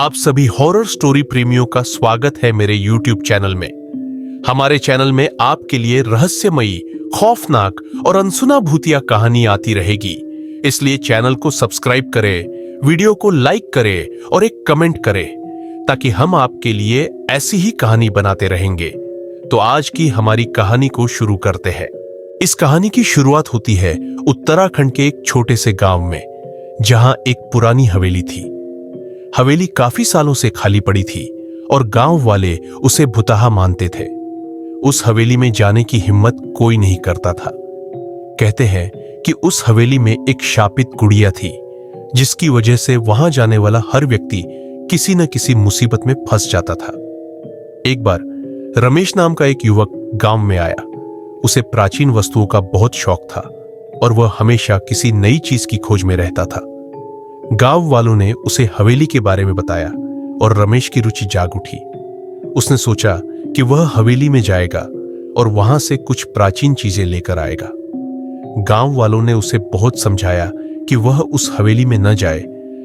आप सभी horror story प्रेमियों का स्वागत है मेरे YouTube चैनल में। हमारे चैनल में आपके लिए रहस्यमयी, खौफनाक और अनसुना भूतिया कहानी आती रहेगी। इसलिए चैनल को सब्सक्राइब करें, वीडियो को लाइक करें और एक कमेंट करें ताकि हम आपके लिए ऐसी ही कहानी बनाते रहेंगे। तो आज की हमारी कहानी को शुरू करते हैं। इस कहानी की शुरुआत होती है उत्तराखंड के एक छोटे से गांव में, जहां एक पुरानी हवेली थी। हवेली काफी सालों से खाली पड़ी थी और गांव वाले उसे भुतहा मानते थे। उस हवेली में जाने की हिम्मत कोई नहीं करता था। कहते हैं कि उस हवेली में एक शापित गुड़िया थी, जिसकी वजह से वहां जाने वाला हर व्यक्ति किसी न किसी मुसीबत में फंस जाता था। एक बार रमेश नाम का एक युवक गांव में आया। उसे प्राचीन वस्तुओं का बहुत शौक था और वह हमेशा किसी नई चीज की खोज में रहता था। गांव वालों ने उसे हवेली के बारे में बताया और रमेश की रुचि जाग उठी। उसने सोचा कि वह हवेली में जाएगा और वहां से कुछ प्राचीन चीजें लेकर आएगा। गांव वालों ने उसे बहुत समझाया कि वह उस हवेली में न जाए,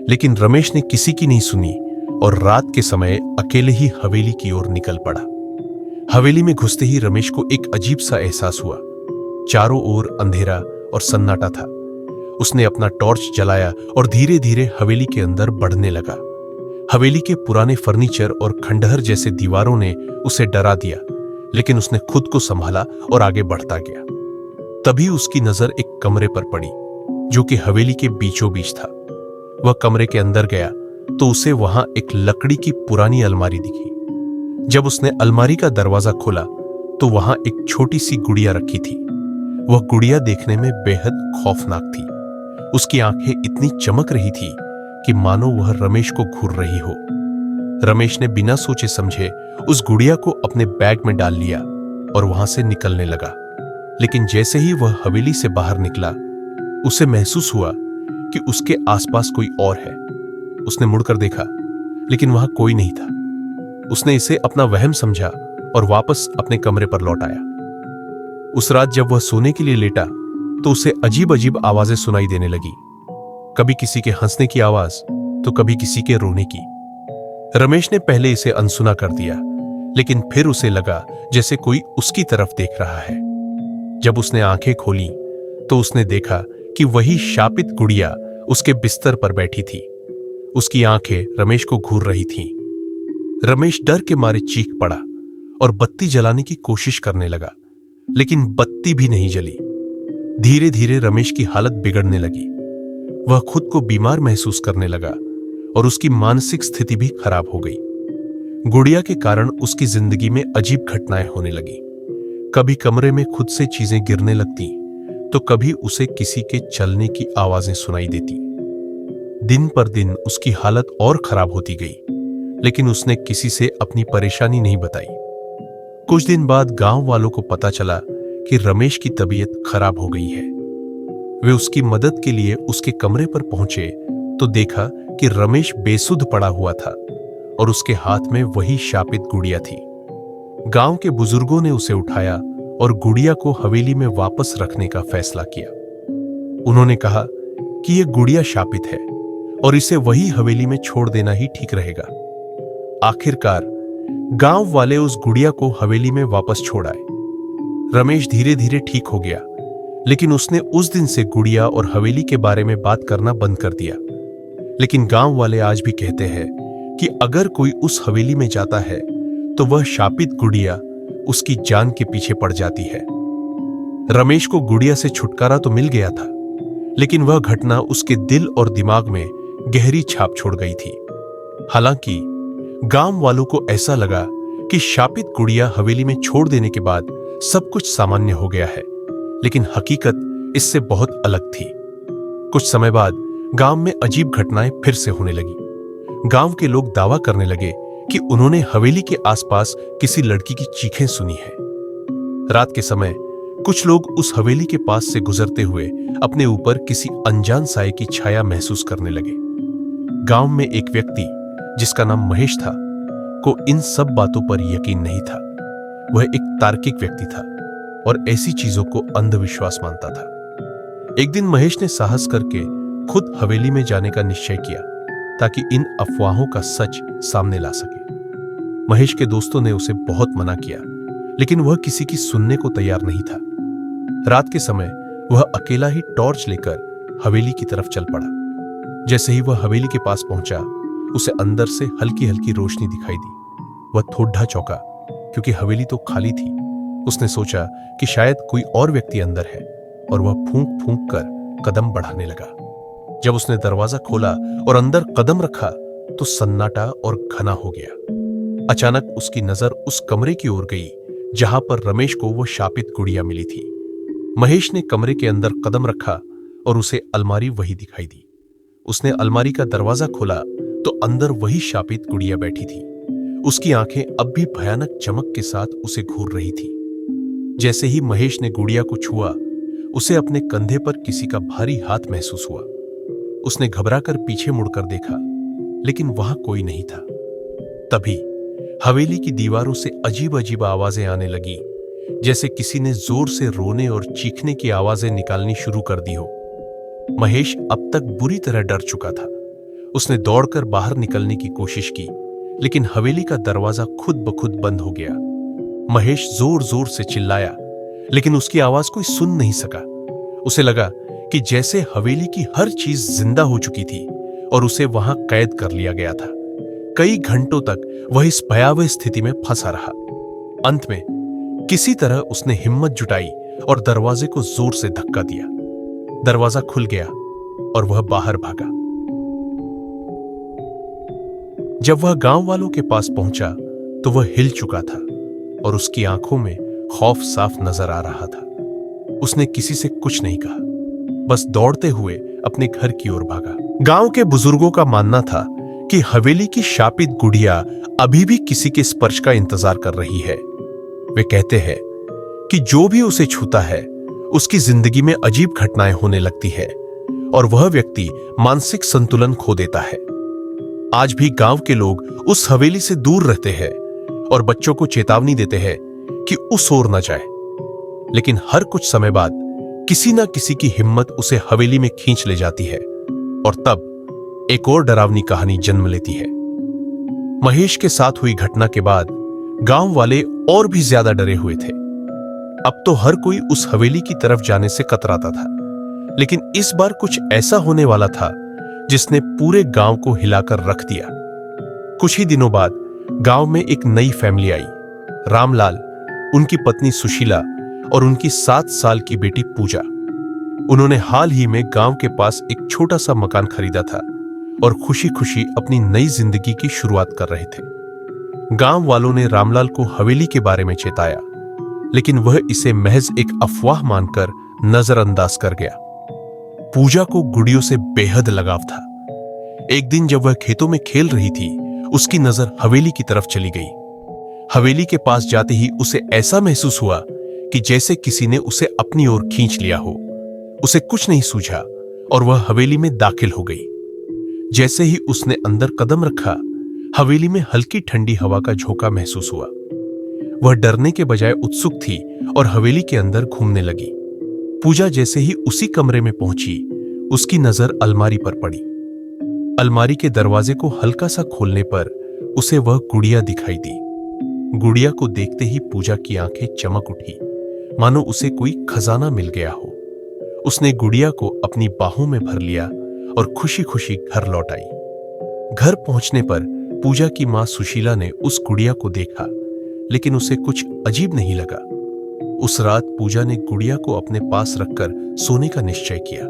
लेकिन रमेश ने किसी की नहीं सुनी और रात के समय अकेले ही हवेली की ओर निकल पड़ा। हवेली में घुसते ही रमेश को एक अजीब सा एहसास हुआ। चारों ओर अंधेरा और सन्नाटा था। उसने अपना टॉर्च जलाया और धीरे धीरे हवेली के अंदर बढ़ने लगा। हवेली के पुराने फर्नीचर और खंडहर जैसे दीवारों ने उसे डरा दिया, लेकिन उसने खुद को संभाला और आगे बढ़ता गया। तभी उसकी नजर एक कमरे पर पड़ी, जो कि हवेली के बीचों बीच था। वह कमरे के अंदर गया तो उसे वहां एक लकड़ी की पुरानी अलमारी दिखी। जब उसने अलमारी का दरवाजा खोला तो वहां एक छोटी सी गुड़िया रखी थी। वह गुड़िया देखने में बेहद खौफनाक थी। उसकी आंखें इतनी चमक रही थी कि मानो वह रमेश को घूर रही हो। रमेश ने बिना सोचे समझे उस गुड़िया को अपने बैग में डाल लिया और वहां से निकलने लगा। लेकिन जैसे ही वह हवेली से बाहर निकला, उसे महसूस हुआ कि उसके आसपास कोई और है। उसने मुड़कर देखा, लेकिन वहां कोई नहीं था। उसने इसे अपना वहम समझा और वापस अपने कमरे पर लौट आया। उस रात जब वह सोने के लिए लेटा तो उसे अजीब अजीब आवाजें सुनाई देने लगी। कभी किसी के हंसने की आवाज तो कभी किसी के रोने की। रमेश ने पहले इसे अनसुना कर दिया, लेकिन फिर उसे लगा जैसे कोई उसकी तरफ देख रहा है। जब उसने आंखें खोली तो उसने देखा कि वही शापित गुड़िया उसके बिस्तर पर बैठी थी। उसकी आंखें रमेश को घूर रही थीं। रमेश डर के मारे चीख पड़ा और बत्ती जलाने की कोशिश करने लगा, लेकिन बत्ती भी नहीं जली। धीरे धीरे रमेश की हालत बिगड़ने लगी। वह खुद को बीमार महसूस करने लगा और उसकी मानसिक स्थिति भी खराब हो गई। गुड़िया के कारण उसकी जिंदगी में अजीब घटनाएं होने लगी। कभी कमरे में खुद से चीजें गिरने लगती तो कभी उसे किसी के चलने की आवाजें सुनाई देती। दिन पर दिन उसकी हालत और खराब होती गई, लेकिन उसने किसी से अपनी परेशानी नहीं बताई। कुछ दिन बाद गांव वालों को पता चला कि रमेश की तबीयत खराब हो गई है। वे उसकी मदद के लिए उसके कमरे पर पहुंचे तो देखा कि रमेश बेसुध पड़ा हुआ था और उसके हाथ में वही शापित गुड़िया थी। गांव के बुजुर्गों ने उसे उठाया और गुड़िया को हवेली में वापस रखने का फैसला किया। उन्होंने कहा कि यह गुड़िया शापित है और इसे वही हवेली में छोड़ देना ही ठीक रहेगा। आखिरकार गांव वाले उस गुड़िया को हवेली में वापस छोड़ आए। रमेश धीरे धीरे ठीक हो गया, लेकिन उसने उस दिन से गुड़िया और हवेली के बारे में बात करना बंद कर दिया। लेकिन गांव वाले आज भी कहते हैं कि अगर कोई उस हवेली में जाता है तो वह शापित गुड़िया उसकी जान के पीछे पड़ जाती है। रमेश को गुड़िया से छुटकारा तो मिल गया था, लेकिन वह घटना उसके दिल और दिमाग में गहरी छाप छोड़ गई थी। हालांकि गांव वालों को ऐसा लगा कि शापित गुड़िया हवेली में छोड़ देने के बाद सब कुछ सामान्य हो गया है, लेकिन हकीकत इससे बहुत अलग थी। कुछ समय बाद गांव में अजीब घटनाएं फिर से होने लगी। गांव के लोग दावा करने लगे कि उन्होंने हवेली के आसपास किसी लड़की की चीखें सुनी है। रात के समय कुछ लोग उस हवेली के पास से गुजरते हुए अपने ऊपर किसी अनजान साये की छाया महसूस करने लगे। गांव में एक व्यक्ति, जिसका नाम महेश था, को इन सब बातों पर यकीन नहीं था। वह एक तार्किक व्यक्ति था और ऐसी चीजों को अंधविश्वास मानता था। एक दिन महेश ने साहस करके खुद हवेली में जाने का निश्चय किया। ताकि इन अफवाहों का सच सामने ला सके। महेश के दोस्तों ने उसे बहुत मना किया, लेकिन वह किसी की सुनने को तैयार नहीं था। रात के समय वह अकेला ही टॉर्च लेकर हवेली की तरफ चल पड़ा। जैसे ही वह हवेली के पास पहुंचा, उसे अंदर से हल्की हल्की रोशनी दिखाई दी। वह थोड़ा चौंका, क्योंकि हवेली तो खाली थी। उसने सोचा कि शायद कोई और व्यक्ति अंदर है, और वह फूंक फूंक कर कदम बढ़ाने लगा। जब उसने दरवाजा खोला और अंदर कदम रखा तो सन्नाटा और घना हो गया। अचानक उसकी नजर उस कमरे की ओर गई जहां पर रमेश को वो शापित गुड़िया मिली थी। महेश ने कमरे के अंदर कदम रखा और उसे अलमारी वही दिखाई दी। उसने अलमारी का दरवाजा खोला तो अंदर वही शापित गुड़िया बैठी थी। उसकी आंखें अब भी भयानक चमक के साथ उसे घूर रही थी। जैसे ही महेश ने गुड़िया को छुआ, उसे अपने कंधे पर किसी का भारी हाथ महसूस हुआ। उसने घबराकर पीछे मुड़कर देखा, लेकिन वहां कोई नहीं था। तभी हवेली की दीवारों से अजीब अजीब आवाजें आने लगी, जैसे किसी ने जोर से रोने और चीखने की आवाजें निकालनी शुरू कर दी हो। महेश अब तक बुरी तरह डर चुका था। उसने दौड़कर बाहर निकलने की कोशिश की, लेकिन हवेली का दरवाजा खुद ब खुद बंद हो गया। महेश जोर जोर से चिल्लाया, लेकिन उसकी आवाज कोई सुन नहीं सका। उसे लगा कि जैसे हवेली की हर चीज जिंदा हो चुकी थी और उसे वहां कैद कर लिया गया था। कई घंटों तक वह इस भयावह स्थिति में फंसा रहा। अंत में किसी तरह उसने हिम्मत जुटाई और दरवाजे को जोर से धक्का दिया। दरवाजा खुल गया और वह बाहर भागा। जब वह गांव वालों के पास पहुंचा तो वह हिल चुका था और उसकी आंखों में खौफ साफ नजर आ रहा था। उसने किसी से कुछ नहीं कहा, बस दौड़ते हुए अपने घर की ओर भागा। गांव के बुजुर्गों का मानना था कि हवेली की शापित गुड़िया अभी भी किसी के स्पर्श का इंतजार कर रही है। वे कहते हैं कि जो भी उसे छूता है उसकी जिंदगी में अजीब घटनाएं होने लगती है और वह व्यक्ति मानसिक संतुलन खो देता है। आज भी गांव के लोग उस हवेली से दूर रहते हैं और बच्चों को चेतावनी देते हैं कि उस ओर न जाए, लेकिन हर कुछ समय बाद किसी न किसी की हिम्मत उसे हवेली में खींच ले जाती है और तब एक और डरावनी कहानी जन्म लेती है। महेश के साथ हुई घटना के बाद गांव वाले और भी ज्यादा डरे हुए थे। अब तो हर कोई उस हवेली की तरफ जाने से कतराता था, लेकिन इस बार कुछ ऐसा होने वाला था जिसने पूरे गांव को हिलाकर रख दिया। कुछ ही दिनों बाद गांव में एक नई फैमिली आई। रामलाल, उनकी पत्नी सुशीला और उनकी 7 साल की बेटी पूजा। उन्होंने हाल ही में गांव के पास एक छोटा सा मकान खरीदा था और खुशी खुशी अपनी नई जिंदगी की शुरुआत कर रहे थे। गांव वालों ने रामलाल को हवेली के बारे में चेताया, लेकिन वह इसे महज एक अफवाह मानकर नजरअंदाज कर गया। पूजा को गुड़ियों से बेहद लगाव था। एक दिन जब वह खेतों में खेल रही थी, उसकी नजर हवेली की तरफ चली गई। हवेली के पास जाते ही उसे ऐसा महसूस हुआ कि जैसे किसी ने उसे अपनी ओर खींच लिया हो। उसे कुछ नहीं सूझा और वह हवेली में दाखिल हो गई। जैसे ही उसने अंदर कदम रखा, हवेली में हल्की ठंडी हवा का झोंका महसूस हुआ। वह डरने के बजाय उत्सुक थी और हवेली के अंदर घूमने लगी। पूजा जैसे ही उसी कमरे में पहुंची, उसकी नजर अलमारी पर पड़ी। अलमारी के दरवाजे को हल्का सा खोलने पर उसे वह गुड़िया दिखाई दी। गुड़िया को देखते ही पूजा की आंखें चमक उठी, मानो उसे कोई खजाना मिल गया हो। उसने गुड़िया को अपनी बाहों में भर लिया और खुशी खुशी घर लौट आई। घर पहुंचने पर पूजा की मां सुशीला ने उस गुड़िया को देखा, लेकिन उसे कुछ अजीब नहीं लगा। उस रात पूजा ने गुड़िया को अपने पास रखकर सोने का निश्चय किया।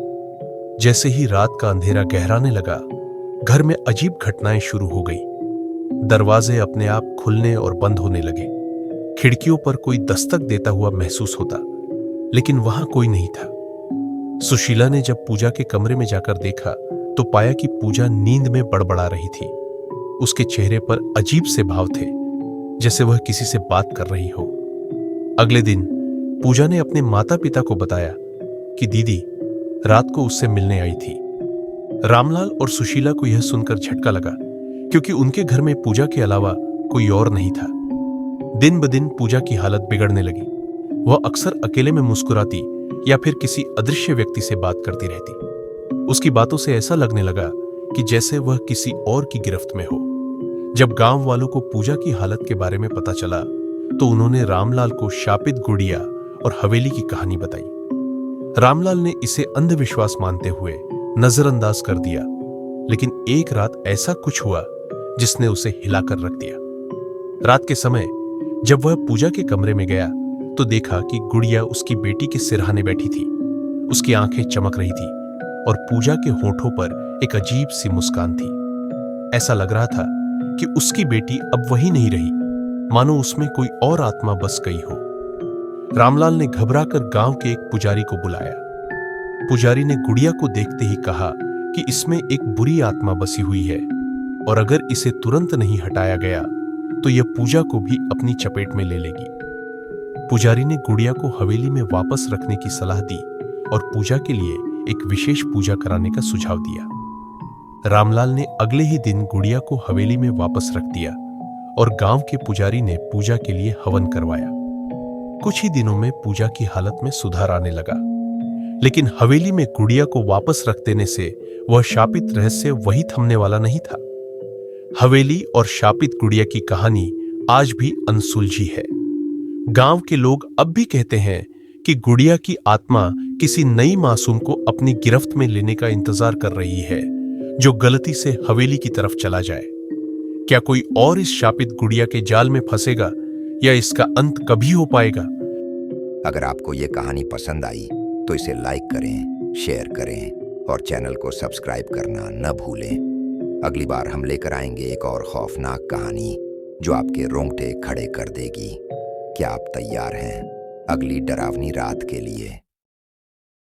जैसे ही रात का अंधेरा गहराने लगा, घर में अजीब घटनाएं शुरू हो गई। दरवाजे अपने आप खुलने और बंद होने लगे। खिड़कियों पर कोई दस्तक देता हुआ महसूस होता, लेकिन वहां कोई नहीं था। सुशीला ने जब पूजा के कमरे में जाकर देखा तो पाया कि पूजा नींद में बड़बड़ा रही थी। उसके चेहरे पर अजीब से भाव थे, जैसे वह किसी से बात कर रही हो। अगले दिन पूजा ने अपने माता पिता को बताया कि दीदी रात को उससे मिलने आई थी। रामलाल और सुशीला को यह सुनकर झटका लगा, क्योंकि उनके घर में पूजा के अलावा कोई और नहीं था। दिन ब दिन पूजा की हालत बिगड़ने लगी। वह अक्सर अकेले में मुस्कुराती या फिर किसी अदृश्य व्यक्ति से बात करती रहती। उसकी बातों से ऐसा लगने लगा कि जैसे वह किसी और की गिरफ्त में हो। जब गांव वालों को पूजा की हालत के बारे में पता चला तो उन्होंने रामलाल को शापित गुड़िया और हवेली की कहानी बताई। रामलाल ने इसे अंधविश्वास मानते हुए नजरअंदाज कर दिया, लेकिन एक रात ऐसा कुछ हुआ जिसने उसे हिलाकर रख दिया। रात के समय जब वह पूजा के कमरे में गया तो देखा कि गुड़िया उसकी बेटी के सिरहाने बैठी थी। उसकी आंखें चमक रही थी और पूजा के होठों पर एक अजीब सी मुस्कान थी। ऐसा लग रहा था कि उसकी बेटी अब वही नहीं रही, मानो उसमें कोई और आत्मा बस गई हो। रामलाल ने घबराकर गांव के एक पुजारी को बुलाया। पुजारी ने गुड़िया को देखते ही कहा कि इसमें एक बुरी आत्मा बसी हुई है और अगर इसे तुरंत नहीं हटाया गया तो यह पूजा को भी अपनी चपेट में ले लेगी। पुजारी ने गुड़िया को हवेली में वापस रखने की सलाह दी और पूजा के लिए एक विशेष पूजा कराने का सुझाव दिया। रामलाल ने अगले ही दिन गुड़िया को हवेली में वापस रख दिया और गांव के पुजारी ने पूजा के लिए हवन करवाया। कुछ ही दिनों में पूजा की हालत में सुधार आने लगा, लेकिन हवेली में गुड़िया को वापस रख देने से वह शापित रहस्य वही थमने वाला नहीं था। हवेली और शापित गुड़िया की कहानी आज भी अनसुलझी है। गांव के लोग अब भी कहते हैं कि गुड़िया की आत्मा किसी नई मासूम को अपनी गिरफ्त में लेने का इंतजार कर रही है, जो गलती से हवेली की तरफ चला जाए। क्या कोई और इस शापित गुड़िया के जाल में फंसेगा या इसका अंत कभी हो पाएगा? अगर आपको ये कहानी पसंद आई तो इसे लाइक करें, शेयर करें और चैनल को सब्सक्राइब करना न भूलें। अगली बार हम लेकर आएंगे एक और खौफनाक कहानी जो आपके रोंगटे खड़े कर देगी। क्या आप तैयार हैं अगली डरावनी रात के लिए?